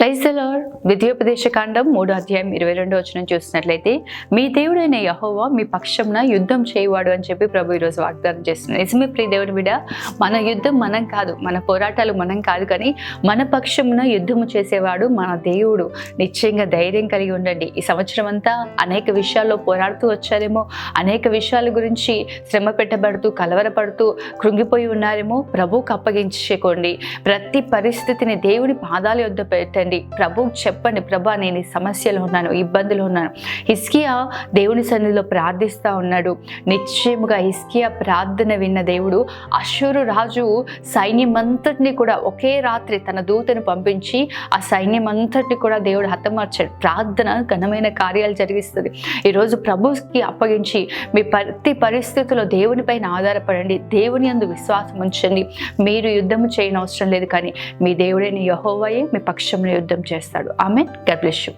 Praise the lord. ద్వితీయోపదేశకాండం 3వ అధ్యాయం 22వ వచనం చూసినట్లయితే, మీ దేవుడైన యెహోవా మీ పక్షంన యుద్ధం చేయవాడు అని చెప్పి ప్రభు ఈరోజు వాగ్దానం చేస్తున్నారు. నిజమే ప్రియ దేవుని బిడ్డ, మన యుద్ధం మనం కాదు, మన పోరాటాలు మనం కాదు, కానీ మన పక్షంన యుద్ధము చేసేవాడు మన దేవుడు. నిశ్చయంగా ధైర్యం కలిగి ఉండండి. ఈ సంవత్సరం అంతా అనేక విషయాల్లో పోరాడుతూ వచ్చారేమో, అనేక విషయాల గురించి శ్రమ పెట్టబడుతూ కలవరపడుతూ కృంగిపోయి ఉన్నారేమో. ప్రభువుకు అప్పగించుకోండి. ప్రతి పరిస్థితిని దేవుని పాదాల యొద్ద పెట్టండి. ప్రభువుకు చెప్పండి, ప్రభా నేను ఈ సమస్యలో ఉన్నాను, ఇబ్బందులు ఉన్నాను. హిజ్కియా దేవుని సన్నిధిలో ప్రార్థిస్తూ ఉన్నాడు. నిశ్చయముగా హిజ్కియా ప్రార్థన విన్న దేవుడు అష్షూరు రాజు సైన్యం అంతటిని కూడా ఒకే రాత్రి తన దూతను పంపించి ఆ సైన్యం అంతటిని కూడా దేవుడు హతమార్చాడు. ప్రార్థన ఘనమైన కార్యాలు జరిగిస్తుంది. ఈరోజు ప్రభువుకి అప్పగించి మీ ప్రతి పరిస్థితుల్లో దేవుని పైన ఆధారపడండి. దేవుని యందు విశ్వాసం ఉంచండి. మీరు యుద్ధము చేయనవసరం లేదు, కానీ మీ దేవుడైన యెహోవాయే మీ పక్షంలో యుద్ధం చేస్తాడు. ఆమేన్. God bless you.